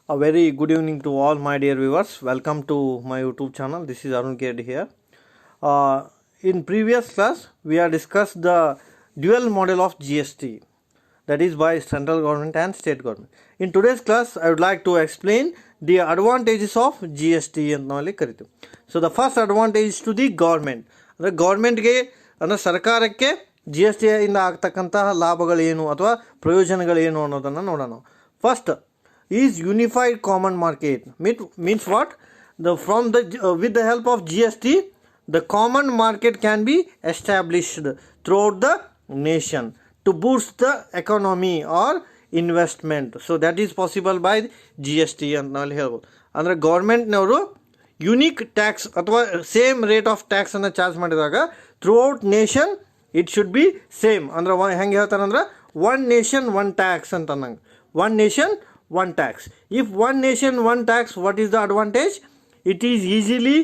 A very good evening to all my dear viewers. Welcome to my YouTube channel. This is Arun Keddi here. In previous class, we have discussed the dual model of GST, that is by central government and state government. In today's class, I would like to explain the advantages of GST and normally karitu. So the first advantage to the government. The government ge ಅಂದ್ರೆ ಸರ್ಕಾರಕ್ಕೆ GST ಇಂದ ಆಗ್ತಕ್ಕಂತಹ ಲಾಭಗಳೇನು ಅಥವಾ ಪ್ರಯೋಜನಗಳೇನು ಅನ್ನೋದನ್ನು ನೋಡೋಣ. First is unified common market. Means what? With the help of GST, the common market can be established throughout the nation to boost the economy or investment. So that is possible by GST ಅಂತ ನಲ್ಲಿ ಹೇಳ್ಬೋದು. ಅಂದರೆ ಗೌರ್ಮೆಂಟ್ನವರು unique tax ಅಥವಾ same rate of ಟ್ಯಾಕ್ಸನ್ನು charge ಮಾಡಿದಾಗ throughout nation it should be same. ಅಂದ್ರೆ ಹೆಂಗೆ ಹೇಳ್ತಾರೆ ಅಂದ್ರೆ ಒನ್ ನೇಷನ್ ಒನ್ ಟ್ಯಾಕ್ಸ್ ಅಂತ ಅನ್ನಂಗೆ. One nation one tax. If one nation one tax, what is the advantage? It is easily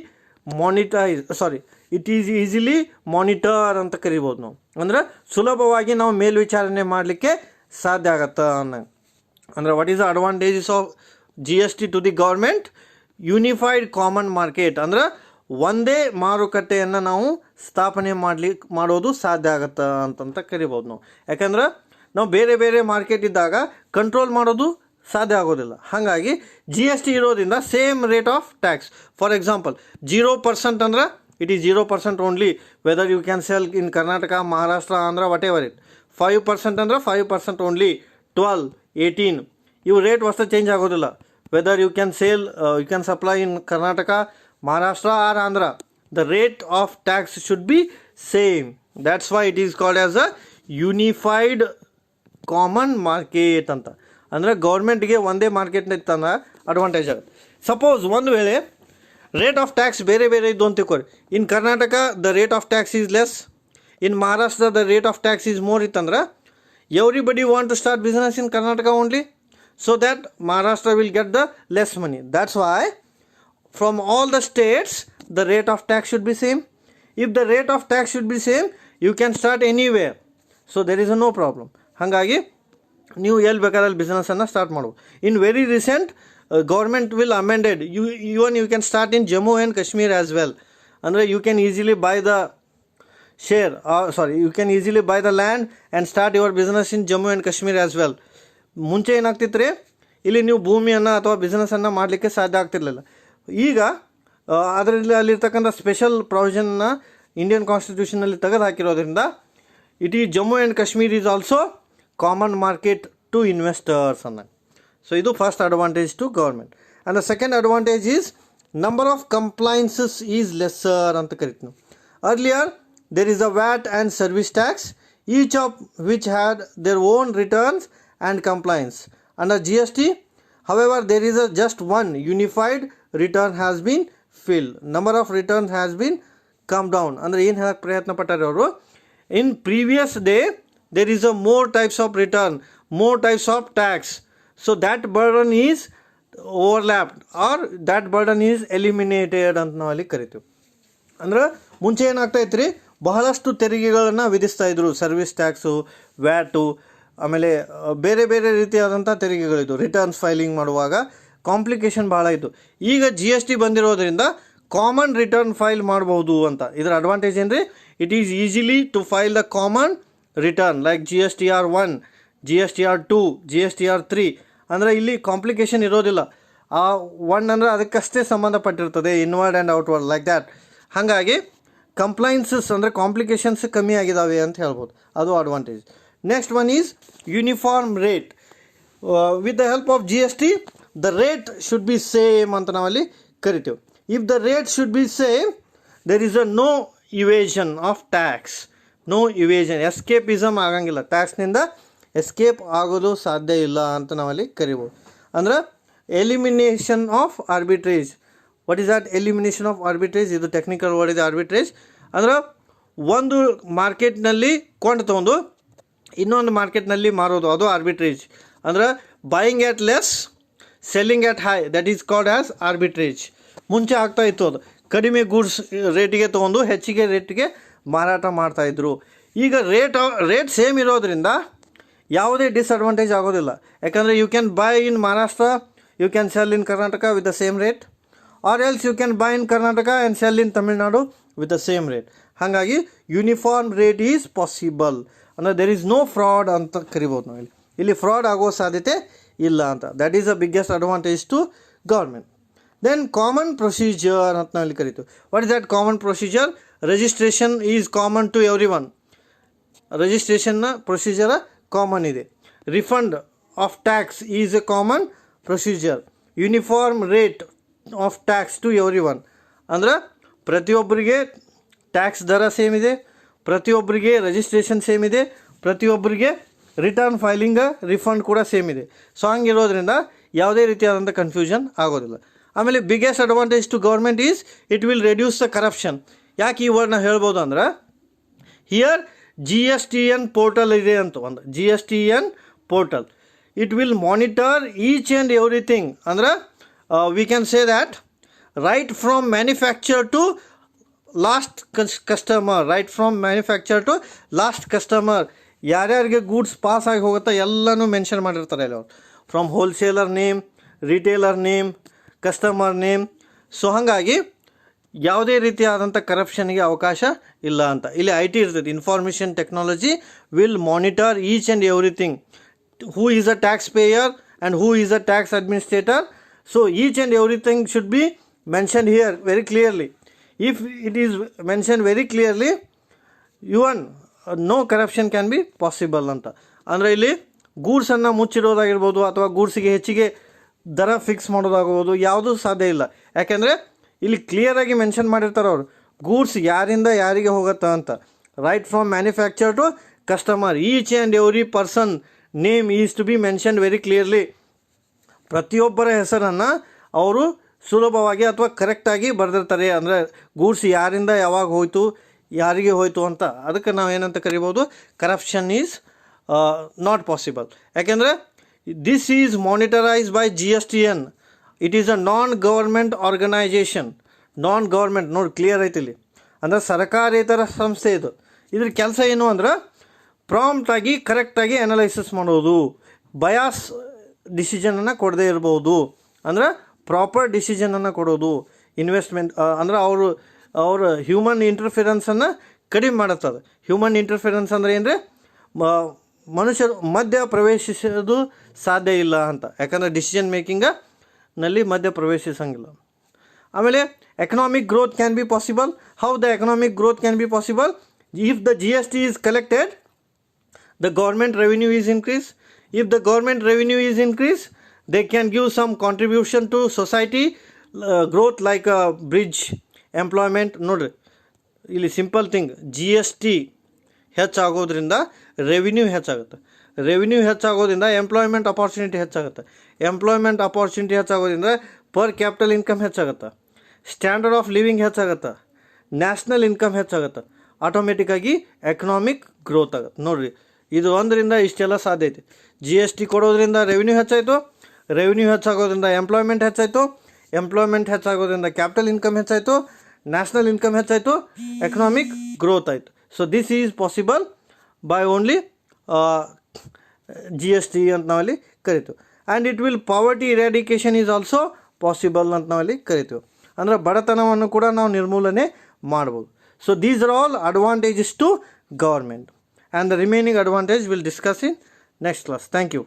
monitor ಅಂತ ಕರಿಬೋದು ನಾವು. ಅಂದ್ರೆ ಸುಲಭವಾಗಿ ನಾವು ಮೇಲ್ವಿಚಾರಣೆ ಮಾಡಲಿಕ್ಕೆ ಸಾಧ್ಯ ಆಗತ್ತೆ ಅನ್ನಂಗೆ. ಅಂದ್ರೆ what is the advantages of GST to the government? Unified common market, ಅಂದ್ರೆ ಒಂದೇ ಮಾರುಕಟ್ಟೆಯನ್ನು ನಾವು ಸ್ಥಾಪನೆ ಮಾಡೋದು ಸಾಧ್ಯ ಆಗತ್ತೆ ಅಂತಂತ ಕರಿಬೋದು ನಾವು. ಯಾಕಂದ್ರೆ ನಾವು ಬೇರೆ ಬೇರೆ ಮಾರ್ಕೆಟ್ ಇದ್ದಾಗ ಕಂಟ್ರೋಲ್ ಮಾಡೋದು ಸಾಧ್ಯ ಆಗೋದಿಲ್ಲ. ಹಾಗಾಗಿ GST ಇರೋದ್ರಿಂದ same rate of tax. For example 0% ಅಂದ್ರೆ it is 0% only whether you can sell in Karnataka, Maharashtra, Andhra, whatever it. 5% ಅಂದ್ರೆ 5% ಓನ್ಲಿ. 12, 18 ಇವು ರೇಟ್ ವಸ್ತು ಚೇಂಜ್ ಆಗೋದಿಲ್ಲ. Whether you can sale you can supply in Karnataka, Maharashtra or Andhra, the rate of tax should be same. That's why it is called as a unified common market ಅಂತ. ಅಂದರೆ ಗೌರ್ಮೆಂಟ್ಗೆ ಒಂದೇ ಮಾರ್ಕೆಟ್ನ ಇತ್ತಂದ್ರೆ advantage ಆಗುತ್ತೆ. Suppose ಒಂದು ವೇಳೆ ರೇಟ್ ಆಫ್ ಟ್ಯಾಕ್ಸ್ ಬೇರೆ ಬೇರೆ ಇದ್ದು ಅಂತ ತಿಳ್ಕೊರಿ. In Karnataka the rate of tax is less, in Maharashtra the rate of tax is more ಇತ್ತಂದ್ರೆ everybody want to start business in Karnataka only, so that Maharashtra will get the less money. That's why from all the states the rate of tax should be same. If the rate of tax should be same, you can start anywhere, so there is a no problem. ಹಾಗಾಗಿ ನೀವು ಎಲ್ಲಿ ಬೇಕಾದಲ್ಲಿ ಬಿಸ್ನೆಸ್ಸನ್ನು start ಮಾಡ್ಬೋದು. In very recent government will amended you can start in Jammu and Kashmir as well. ಅಂದರೆ you can easily buy the you can easily buy the land and start your business in Jammu and Kashmir as well. ಮುಂಚೆ ಏನಾಗ್ತಿತ್ತು ರೀ, ಇಲ್ಲಿ ನೀವು ಭೂಮಿಯನ್ನು ಅಥವಾ ಬಿಸ್ನೆಸ್ಸನ್ನು ಮಾಡಲಿಕ್ಕೆ ಸಾಧ್ಯ ಆಗ್ತಿರ್ಲಿಲ್ಲ. ಈಗ ಅದರಲ್ಲಿ ಅಲ್ಲಿರ್ತಕ್ಕಂಥ ಸ್ಪೆಷಲ್ ಪ್ರಾವಿಷನ್ನ ಇಂಡಿಯನ್ ಕಾನ್ಸ್ಟಿಟ್ಯೂಷನಲ್ಲಿ ತೆಗೆದು ಹಾಕಿರೋದ್ರಿಂದ it is Jammu and Kashmir is also common market to investors ಅನ್ನ. ಸೊ ಇದು first advantage to government. And the second advantage is number of compliances is lesser ಅಂತ ಕರಿತೀವಿ ನಾವು. Earlier there is a VAT and service tax, each of which had their own returns and compliance. Under GST, however, there is just one unified return has been filled. Number of returns has been come down. ಅಂದರೆ ಏನು ಹೇಳಕ್ಕೆ ಪ್ರಯತ್ನ ಪಟ್ಟಾರೆ ಅವರು, ಇನ್ previous day there is a more types of return, more types of tax, so that burden is overlapped or that burden is eliminated ಅಂತ ನಾವು ಅಲ್ಲಿ ಕರಿತೀವಿ. ಅಂದ್ರೆ ಮುಂಚೆ ಏನಾಗ್ತಾ ಇತ್ತು, ಬಹಳಷ್ಟು ತೆರಿಗೆಗಳನ್ನು ವಿಧಿಸ್ತಾ ಇದ್ರು. ಸರ್ವಿಸ್ ಟ್ಯಾಕ್ಸು, ವ್ಯಾಟು, ಆಮೇಲೆ ಬೇರೆ ಬೇರೆ ರೀತಿಯಾದಂಥ ತೆರಿಗೆಗಳಿದ್ದು. ರಿಟರ್ನ್ಸ್ ಫೈಲಿಂಗ್ ಮಾಡುವಾಗ ಕಾಂಪ್ಲಿಕೇಶನ್ ಭಾಳ ಇತ್ತು. ಈಗ GST ಬಂದಿರೋದ್ರಿಂದ ಕಾಮನ್ ರಿಟರ್ನ್ ಫೈಲ್ ಮಾಡ್ಬೋದು ಅಂತ. ಇದರ ಅಡ್ವಾಂಟೇಜ್ ಏನು ರೀ, it is easily to file the common return like GSTR 1, GSTR 2, GSTR 3. ಅಂದರೆ ಇಲ್ಲಿ ಕಾಂಪ್ಲಿಕೇಶನ್ ಇರೋದಿಲ್ಲ. ಆ 1 ಅಂದರೆ ಅದಕ್ಕಷ್ಟೇ ಸಂಬಂಧಪಟ್ಟಿರ್ತದೆ, inward and outward like that. ಹಾಗಾಗಿ ಕಂಪ್ಲೈನ್ಸಸ್ ಅಂದರೆ ಕಾಂಪ್ಲಿಕೇಶನ್ಸ್ ಕಮ್ಮಿ ಆಗಿದ್ದಾವೆ ಅಂತ ಹೇಳ್ಬೋದು. ಅದು advantage. Next one is uniform rate. With the help of GST the rate should be same ಅಂತ ನಾವಲ್ಲಿ ಕರಿತೀವಿ. If the rate should be same, there is a no evasion of tax, no evasion, escapism ಆಗಂಗಿಲ್ಲ. ಟ್ಯಾಕ್ಸ್ನಿಂದ escape ಆಗೋದು ಸಾಧ್ಯ ಇಲ್ಲ ಅಂತ ನಾವಲ್ಲಿ ಕರಿಬೋದು. ಅಂದ್ರೆ elimination of arbitrage. What is that elimination of arbitrage? ಇದು ಟೆಕ್ನಿಕಲ್ ವರ್ಡ್ ಇದೆ ಆರ್ಬಿಟ್ರೇಜ್. ಅಂದ್ರೆ ಒಂದು ಮಾರ್ಕೆಟ್ನಲ್ಲಿ ಕೊಂಡು ತೊಗೊಂಡು ಇನ್ನೊಂದು ಮಾರ್ಕೆಟ್ನಲ್ಲಿ ಮಾರೋದು, ಅದು ಆರ್ಬಿಟ್ರೇಜ್. ಅಂದ್ರೆ buying at less, selling at high, that is called as arbitrage. ಮುಂಚೆ ಆಗ್ತಾ ಇತ್ತು, ಅದು ಕಡಿಮೆ ಗೂಡ್ಸ್ ರೇಟಿಗೆ ತೊಗೊಂಡು ಹೆಚ್ಚಿಗೆ ರೇಟಿಗೆ ಮಾರಾಟ ಮಾಡ್ತಾಯಿದ್ರು. ಈಗ ರೇಟ್ ಸೇಮ್ ಇರೋದ್ರಿಂದ ಯಾವುದೇ ಡಿಸ್ಅಡ್ವಾಂಟೇಜ್ ಆಗೋದಿಲ್ಲ. ಯಾಕಂದರೆ you can buy in Maharashtra, you can sell in Karnataka with the same rate, or else you can buy in Karnataka and sell in Tamil Nadu with the same rate. ಹಾಗಾಗಿ uniform rate is possible, ಅಂದರೆ there is no fraud ಅಂತ ಕರಿಬೋದು ನಾವು. ಇಲ್ಲಿ fraud ಆಗೋ ಸಾಧ್ಯತೆ ಇಲ್ಲ ಅಂತ. That is the biggest advantage to government. Then common procedure ಅಂತ ನಾವು ಇಲ್ಲಿ ಕರಿತೀವಿ. What is that common procedure? Registration is common to everyone. ರಿಜಿಸ್ಟ್ರೇಷನ್ನ ಪ್ರೊಸೀಜರ್ ಕಾಮನ್ ಇದೆ. Refund of tax is a common procedure. Uniform rate of tax to everyone, ಅಂದ್ರೆ ಪ್ರತಿಯೊಬ್ಬರಿಗೆ tax ದರ same ಇದೆ, ಪ್ರತಿಯೊಬ್ಬರಿಗೆ ರಿಜಿಸ್ಟ್ರೇಷನ್ ಸೇಮ್ ಇದೆ, ಪ್ರತಿಯೊಬ್ಬರಿಗೆ return filing refund ಕೂಡ same ಇದೆ. ಸೊ ಹಂಗಿರೋದ್ರಿಂದ ಯಾವುದೇ ರೀತಿಯಾದಂಥ ಕನ್ಫ್ಯೂಷನ್ ಆಗೋದಿಲ್ಲ. ಆಮೇಲೆ biggest advantage to government is it will reduce the corruption. ಯಾಕೆ ಈ ವರ್ಡ್ನ ಹೇಳ್ಬೋದು ಅಂದ್ರೆ, ಹಿಯರ್ GSTN ಪೋರ್ಟಲ್ ಇದೆ ಅಂತ, ಒಂದು GSTN portal. It will monitor each and everything. ಅಂದ್ರೆ we can say that right from manufacture to last customer, right from manufacture to last customer, ಯಾರ್ಯಾರಿಗೆ goods pass ಆಗಿ ಹೋಗುತ್ತಾ ಎಲ್ಲನೂ ಮೆನ್ಷನ್ ಮಾಡಿರ್ತಾರೆ ಇಲ್ಲಿ ಅವರು. From wholesaler name, retailer name, customer name. So ಹಾಗಾಗಿ ಯಾವುದೇ ರೀತಿಯಾದಂಥ ಕರಪ್ಷನ್ಗೆ ಅವಕಾಶ ಇಲ್ಲ ಅಂತ. ಇಲ್ಲಿ IT ಇರ್ತದೆ, information technology will monitor each and everything. Who is a tax pair and who is a tax administrator. So each and everything should be mentioned here very clearly. If it is mentioned very clearly, even no corruption can be possible ಅಂತ. ಅಂದರೆ ಇಲ್ಲಿ ಗೂಡ್ಸನ್ನು ಮುಚ್ಚಿಡೋದಾಗಿರ್ಬೋದು ಅಥವಾ ಗೂಡ್ಸಿಗೆ ಹೆಚ್ಚಿಗೆ ದರ fix ಮಾಡೋದಾಗ್ಬೋದು, ಯಾವುದೂ ಸಾಧ್ಯ ಇಲ್ಲ. ಯಾಕೆಂದರೆ ಇಲ್ಲಿ ಕ್ಲಿಯರಾಗಿ ಮೆನ್ಷನ್ ಮಾಡಿರ್ತಾರೆ ಅವರು, ಗೂಡ್ಸ್ ಯಾರಿಂದ ಯಾರಿಗೆ ಹೋಗುತ್ತಾ ಅಂತ. Right from manufacture to customer, each and every person name is to be mention very clearly. ಪ್ರತಿಯೊಬ್ಬರ ಹೆಸರನ್ನು ಅವರು ಸುಲಭವಾಗಿ ಅಥವಾ ಕರೆಕ್ಟಾಗಿ ಬರೆದಿರ್ತಾರೆ. ಅಂದರೆ ಗೂಡ್ಸ್ ಯಾರಿಂದ ಯಾವಾಗ ಹೋಯಿತು, ಯಾರಿಗೆ ಹೋಯಿತು ಅಂತ. ಅದಕ್ಕೆ ನಾವು ಏನಂತ ಕರಿಬೋದು, ಕರಪ್ಷನ್ ಈಸ್ ನಾಟ್ ಪಾಸಿಬಲ್. ಯಾಕೆಂದರೆ this is monitorise by GSTN. It is a non government organisation. Non government ನೋಡಿ ಕ್ಲಿಯರ್ ಐತಿ ಇಲ್ಲಿ, ಅಂದರೆ ಸರ್ಕಾರೇತರ ಸಂಸ್ಥೆ ಇದು. ಇದ್ರ ಕೆಲಸ ಏನು ಅಂದ್ರೆ ಪ್ರಾಂಪ್ಟಾಗಿ ಕರೆಕ್ಟಾಗಿ ಅನಲೈಸಿಸ್ ಮಾಡೋದು, ಬಯಾಸ್ ಡಿಸಿಷನನ್ನು ಕೊಡದೇ ಇರ್ಬೋದು. ಅಂದರೆ ಪ್ರಾಪರ್ ಡಿಸಿಷನನ್ನು ಕೊಡೋದು, ಇನ್ವೆಸ್ಟ್ಮೆಂಟ್ ಅಂದರೆ ಅವ್ರ ಹ್ಯೂಮನ್ ಇಂಟರ್ಫಿರೆನ್ಸನ್ನು ಕಡಿಮೆ ಮಾಡುತ್ತದೆ. ಹ್ಯೂಮನ್ ಇಂಟರ್ಫಿರೆನ್ಸ್ ಅಂದರೆ ಏನಂದರೆ ಮನುಷ್ಯರು ಮಧ್ಯ ಪ್ರವೇಶಿಸೋದು ಸಾಧ್ಯ ಇಲ್ಲ ಅಂತ. ಯಾಕಂದರೆ ಡಿಸಿಷನ್ ಮೇಕಿಂಗನಲ್ಲಿ ಮಧ್ಯ ಪ್ರವೇಶಿಸಂಗಿಲ್ಲ. ಆಮೇಲೆ economic growth can be possible. How the economic growth can be possible? If the GST is collected, the government revenue is increased. If the government revenue is increased, they can give some contribution to society growth like bridge, employment. ನೋಡ್ರಿ ಇಲ್ಲಿ simple thing, GST ಹೆಚ್ಚಾಗೋದ್ರಿಂದ revenue ಹೆಚ್ಚಾಗುತ್ತೆ. Revenue ಹೆಚ್ಚಾಗೋದ್ರಿಂದ employment opportunity ಹೆಚ್ಚಾಗುತ್ತೆ. Employment opportunity ಹೆಚ್ಚಾಗೋದ್ರಿಂದ per capital income ಹೆಚ್ಚಾಗುತ್ತೆ, standard of living ಹೆಚ್ಚಾಗುತ್ತೆ, national income ಹೆಚ್ಚಾಗುತ್ತೆ. ಆಟೋಮೆಟಿಕ್ಕಾಗಿ ಎಕನಾಮಿಕ್ ಗ್ರೋತ್ ಆಗುತ್ತೆ. ನೋಡಿರಿ, ಇದು ಒಂದರಿಂದ ಇಷ್ಟೆಲ್ಲ ಸಾಧ್ಯ ಐತಿ. GST ಕೊಡೋದ್ರಿಂದ ರೆವಿನ್ಯೂ ಹೆಚ್ಚಾಯಿತು, ರೆವಿನ್ಯೂ ಹೆಚ್ಚಾಗೋದ್ರಿಂದ ಎಂಪ್ಲಾಯ್ಮೆಂಟ್ ಹೆಚ್ಚಾಯಿತು, ಎಂಪ್ಲಾಯ್ಮೆಂಟ್ ಹೆಚ್ಚಾಗೋದ್ರಿಂದ ಕ್ಯಾಪಿಟಲ್ ಇನ್ಕಮ್ ಹೆಚ್ಚಾಯಿತು, ನ್ಯಾಷನಲ್ ಇನ್ಕಮ್ ಹೆಚ್ಚಾಯಿತು, ಎಕನಾಮಿಕ್ ಗ್ರೋತ್ ಆಯಿತು. So this is possible by only GST ಅಂತ ನಾವಲ್ಲಿ ಕರಿತೀವಿ. And it will poverty eradication is also possible ಅಂತ ನಾವಲ್ಲಿ ಕರಿತೀವಿ. ಅಂದರೆ ಬಡತನವನ್ನು ಕೂಡ ನಾವು ನಿರ್ಮೂಲನೆ ಮಾಡ್ಬೋದು. So these are all advantages to government, and the remaining advantage we'll discuss in next class. Thank you.